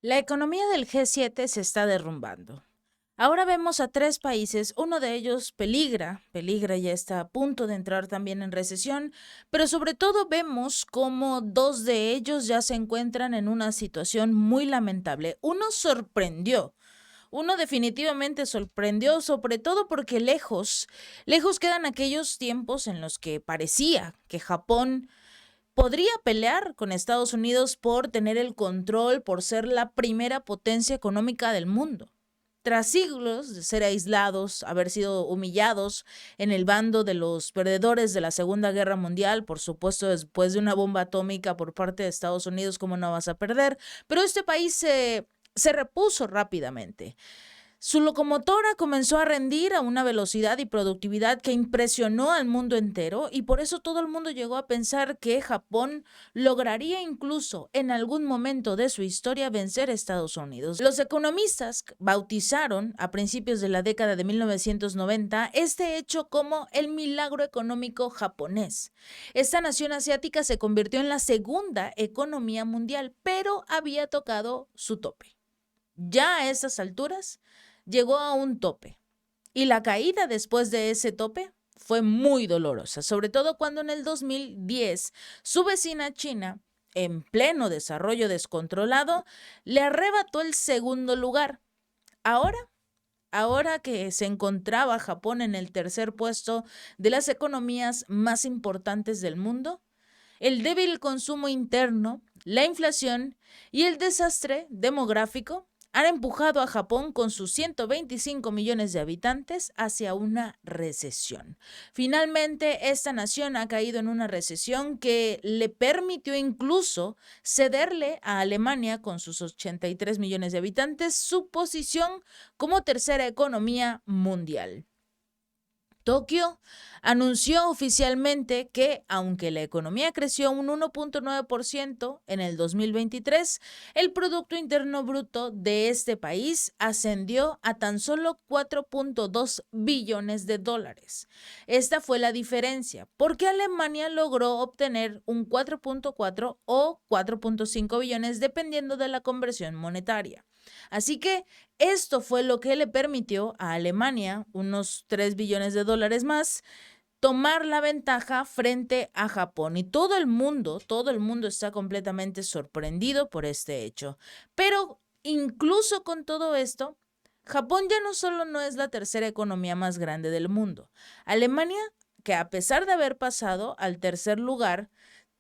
La economía del G7 se está derrumbando. Ahora vemos a tres países, uno de ellos peligra, ya está a punto de entrar también en recesión, pero sobre todo vemos como dos de ellos ya se encuentran en una situación muy lamentable. Uno definitivamente sorprendió, sobre todo porque lejos quedan aquellos tiempos en los que parecía que Japón podría pelear con Estados Unidos por tener el control, por ser la primera potencia económica del mundo. Tras siglos de ser aislados, haber sido humillados en el bando de los perdedores de la Segunda Guerra Mundial, por supuesto después de una bomba atómica por parte de Estados Unidos, ¿cómo no vas a perder? Pero este país se repuso rápidamente. Su locomotora comenzó a rendir a una velocidad y productividad que impresionó al mundo entero y por eso todo el mundo llegó a pensar que Japón lograría incluso en algún momento de su historia vencer a Estados Unidos. Los economistas bautizaron a principios de la década de 1990 este hecho como el milagro económico japonés. Esta nación asiática se convirtió en la segunda economía mundial, pero había tocado su tope. Ya a esas alturas llegó a un tope. Y la caída después de ese tope fue muy dolorosa, sobre todo cuando en el 2010 su vecina China, en pleno desarrollo descontrolado, le arrebató el segundo lugar. Ahora, ahora que se encontraba Japón en el tercer puesto de las economías más importantes del mundo, el débil consumo interno, la inflación y el desastre demográfico han empujado a Japón con sus 125 millones de habitantes hacia una recesión. Finalmente, esta nación ha caído en una recesión que le permitió incluso cederle a Alemania, con sus 83 millones de habitantes, su posición como tercera economía mundial. Tokio anunció oficialmente que, aunque la economía creció un 1.9% en el 2023, el Producto Interno Bruto de este país ascendió a tan solo 4.2 billones de dólares. Esta fue la diferencia, porque Alemania logró obtener un 4.4 o 4.5 billones dependiendo de la conversión monetaria. Así que esto fue lo que le permitió a Alemania, unos 3 billones de dólares más, tomar la ventaja frente a Japón. Y todo el mundo está completamente sorprendido por este hecho. Pero incluso con todo esto, Japón ya no solo no es la tercera economía más grande del mundo. Alemania, que a pesar de haber pasado al tercer lugar,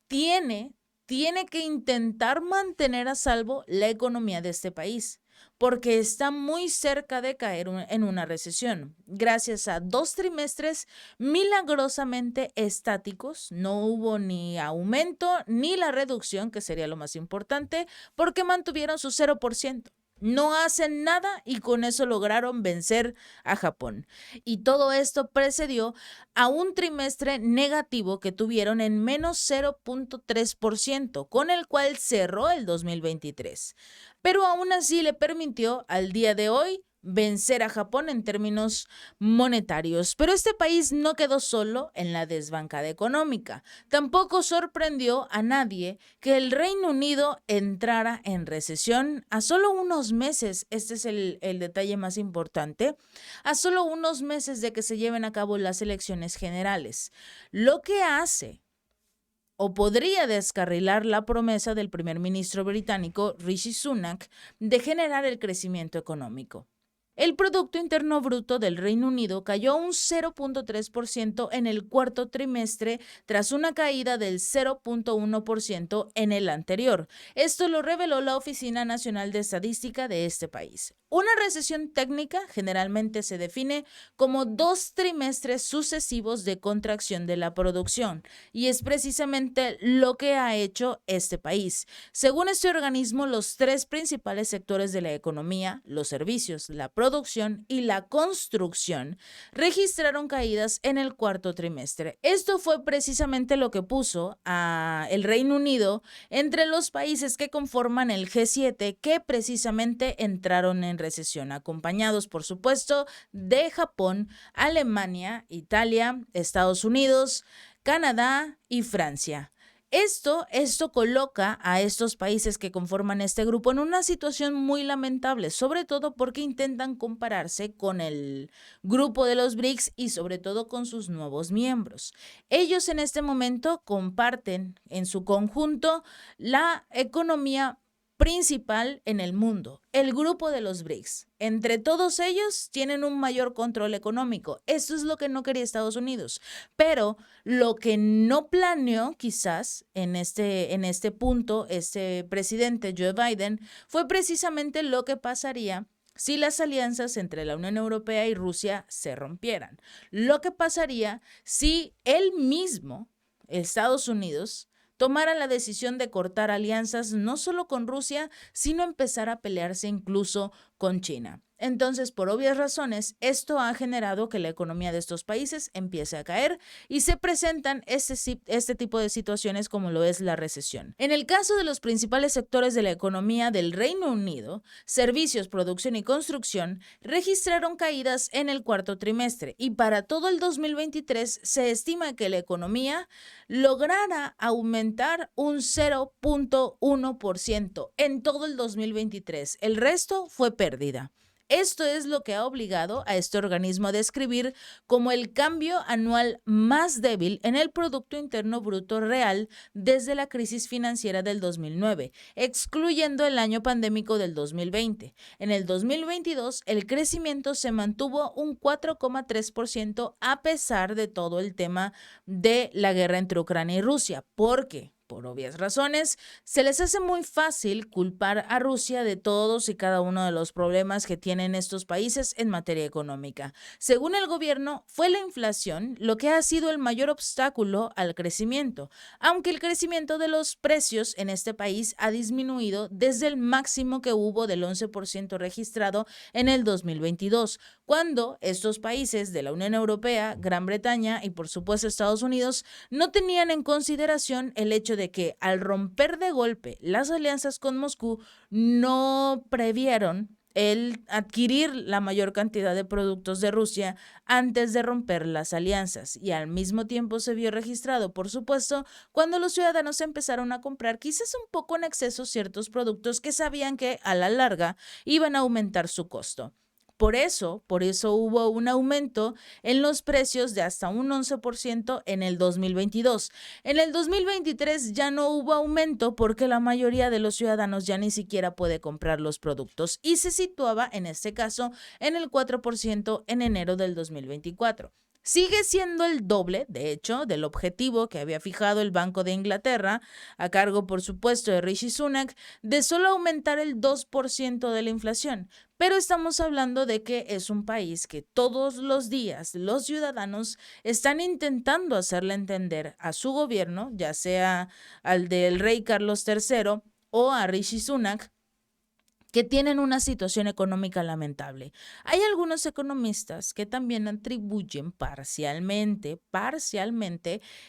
tiene, tiene que intentar mantener a salvo la economía de este país, porque está muy cerca de caer en una recesión. Gracias a 2 trimestres milagrosamente estáticos, no hubo ni aumento ni la reducción, que sería lo más importante, porque mantuvieron su 0%. No hacen nada y con eso lograron vencer a Japón. Y todo esto precedió a un trimestre negativo que tuvieron en menos 0.3%, con el cual cerró el 2023. Pero aún así le permitió al día de hoy vencer a Japón en términos monetarios. Pero este país no quedó solo en la desbancada económica. Tampoco sorprendió a nadie que el Reino Unido entrara en recesión a solo unos meses, este es el detalle más importante, a solo unos meses de que se lleven a cabo las elecciones generales. Lo que hace o podría descarrilar la promesa del primer ministro británico Rishi Sunak de generar el crecimiento económico. El Producto Interno Bruto del Reino Unido cayó un 0.3% en el cuarto trimestre tras una caída del 0.1% en el anterior. Esto lo reveló la Oficina Nacional de Estadística de este país. Una recesión técnica generalmente se define como 2 trimestres sucesivos de contracción de la producción, y es precisamente lo que ha hecho este país. Según este organismo, los tres principales sectores de la economía, los servicios, la producción y la construcción, registraron caídas en el cuarto trimestre. Esto fue precisamente lo que puso a el Reino Unido entre los países que conforman el G7, que precisamente entraron en recesión, acompañados, por supuesto, de Japón, Alemania, Italia, Estados Unidos, Canadá y Francia. Esto coloca a estos países que conforman este grupo en una situación muy lamentable, sobre todo porque intentan compararse con el grupo de los BRICS y sobre todo con sus nuevos miembros. Ellos en este momento comparten en su conjunto la economía principal en el mundo, el grupo de los BRICS. Entre todos ellos tienen un mayor control económico. Esto es lo que no quería Estados Unidos, pero lo que no planeó quizás en este punto este presidente Joe Biden fue precisamente lo que pasaría si las alianzas entre la Unión Europea y Rusia se rompieran. Lo que pasaría si él mismo, Estados Unidos, tomara la decisión de cortar alianzas no solo con Rusia, sino empezar a pelearse incluso con China. Entonces, por obvias razones, esto ha generado que la economía de estos países empiece a caer y se presentan este tipo de situaciones como lo es la recesión. En el caso de los principales sectores de la economía del Reino Unido, servicios, producción y construcción registraron caídas en el cuarto trimestre y para todo el 2023 se estima que la economía lograra aumentar un 0.1% en todo el 2023. El resto fue pérdida. Esto es lo que ha obligado a este organismo a describir como el cambio anual más débil en el Producto Interno Bruto real desde la crisis financiera del 2009, excluyendo el año pandémico del 2020. En el 2022, el crecimiento se mantuvo un 4,3% a pesar de todo el tema de la guerra entre Ucrania y Rusia. ¿Por qué? Por obvias razones, se les hace muy fácil culpar a Rusia de todos y cada uno de los problemas que tienen estos países en materia económica. Según el gobierno, fue la inflación lo que ha sido el mayor obstáculo al crecimiento, aunque el crecimiento de los precios en este país ha disminuido desde el máximo que hubo del 11% registrado en el 2022, cuando estos países de la Unión Europea, Gran Bretaña y por supuesto Estados Unidos no tenían en consideración el hecho de que al romper de golpe las alianzas con Moscú no previeron el adquirir la mayor cantidad de productos de Rusia antes de romper las alianzas y al mismo tiempo se vio registrado, por supuesto, cuando los ciudadanos empezaron a comprar quizás un poco en exceso ciertos productos que sabían que a la larga iban a aumentar su costo. Por eso hubo un aumento en los precios de hasta un 11% en el 2022. En el 2023 ya no hubo aumento porque la mayoría de los ciudadanos ya ni siquiera puede comprar los productos y se situaba en este caso en el 4% en enero del 2024. Sigue siendo el doble, de hecho, del objetivo que había fijado el Banco de Inglaterra, a cargo, por supuesto, de Rishi Sunak, de solo aumentar el 2% de la inflación. Pero estamos hablando de que es un país que todos los días los ciudadanos están intentando hacerle entender a su gobierno, ya sea al del rey Carlos III o a Rishi Sunak, que tienen una situación económica lamentable. Hay algunos economistas que también atribuyen parcialmente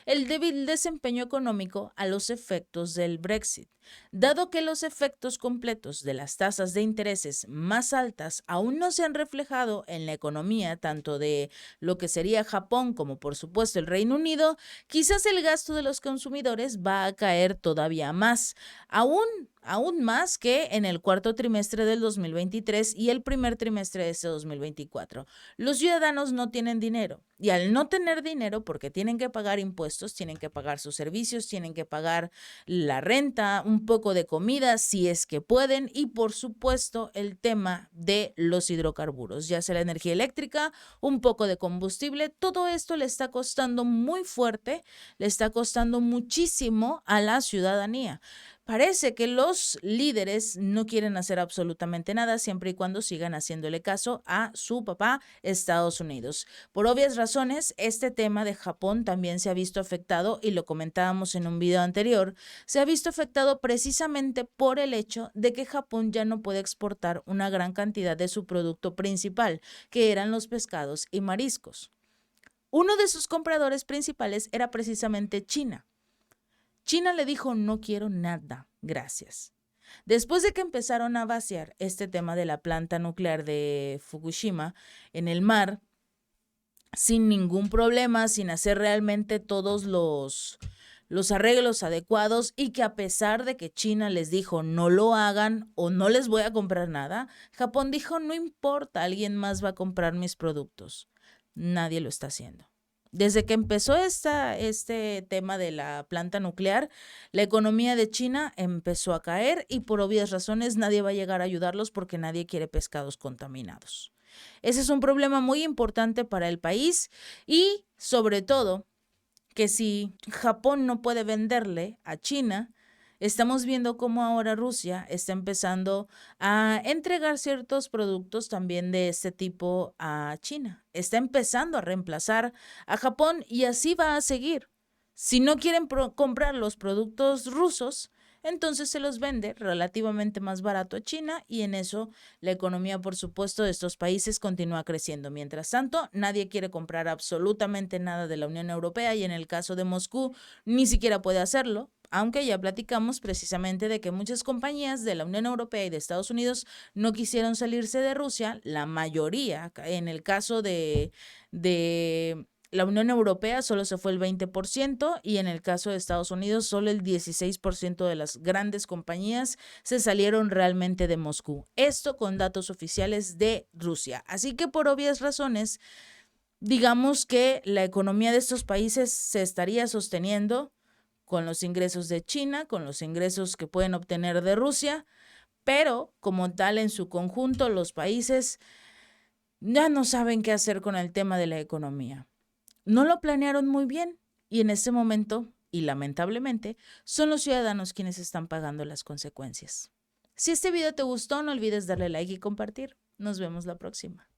el débil desempeño económico a los efectos del Brexit. Dado que los efectos completos de las tasas de intereses más altas aún no se han reflejado en la economía tanto de lo que sería Japón como por supuesto el Reino Unido, quizás el gasto de los consumidores va a caer todavía más, aún más que en el cuarto trimestre del 2023 y el primer trimestre de este 2024. Los ciudadanos no tienen dinero y al no tener dinero, porque tienen que pagar impuestos, tienen que pagar sus servicios, tienen que pagar la renta, un poco de comida si es que pueden y por supuesto el tema de los hidrocarburos, ya sea la energía eléctrica, un poco de combustible, todo esto le está costando muy fuerte, le está costando muchísimo a la ciudadanía. Parece que los líderes no quieren hacer absolutamente nada siempre y cuando sigan haciéndole caso a su papá, Estados Unidos. Por obvias razones, este tema de Japón también se ha visto afectado y lo comentábamos en un video anterior, se ha visto afectado precisamente por el hecho de que Japón ya no puede exportar una gran cantidad de su producto principal, que eran los pescados y mariscos. Uno de sus compradores principales era precisamente China. China le dijo, no quiero nada, gracias. Después de que empezaron a vaciar este tema de la planta nuclear de Fukushima en el mar, sin ningún problema, sin hacer realmente todos los arreglos adecuados y que a pesar de que China les dijo no lo hagan o no les voy a comprar nada, Japón dijo no importa, alguien más va a comprar mis productos. Nadie lo está haciendo. Desde que empezó este tema de la planta nuclear, la economía de China empezó a caer y por obvias razones nadie va a llegar a ayudarlos porque nadie quiere pescados contaminados. Ese es un problema muy importante para el país y sobre todo que si Japón no puede venderle a China, estamos viendo cómo ahora Rusia está empezando a entregar ciertos productos también de este tipo a China. Está empezando a reemplazar a Japón y así va a seguir. Si no quieren comprar los productos rusos, entonces se los vende relativamente más barato a China y en eso la economía, por supuesto, de estos países continúa creciendo. Mientras tanto, nadie quiere comprar absolutamente nada de la Unión Europea y en el caso de Moscú ni siquiera puede hacerlo, aunque ya platicamos precisamente de que muchas compañías de la Unión Europea y de Estados Unidos no quisieron salirse de Rusia, la mayoría, en el caso de la Unión Europea solo se fue el 20% y en el caso de Estados Unidos solo el 16% de las grandes compañías se salieron realmente de Moscú. Esto con datos oficiales de Rusia. Así que por obvias razones, digamos que la economía de estos países se estaría sosteniendo con los ingresos de China, con los ingresos que pueden obtener de Rusia, pero como tal en su conjunto los países ya no saben qué hacer con el tema de la economía. No lo planearon muy bien y en este momento, y lamentablemente, son los ciudadanos quienes están pagando las consecuencias. Si este video te gustó, no olvides darle like y compartir. Nos vemos la próxima.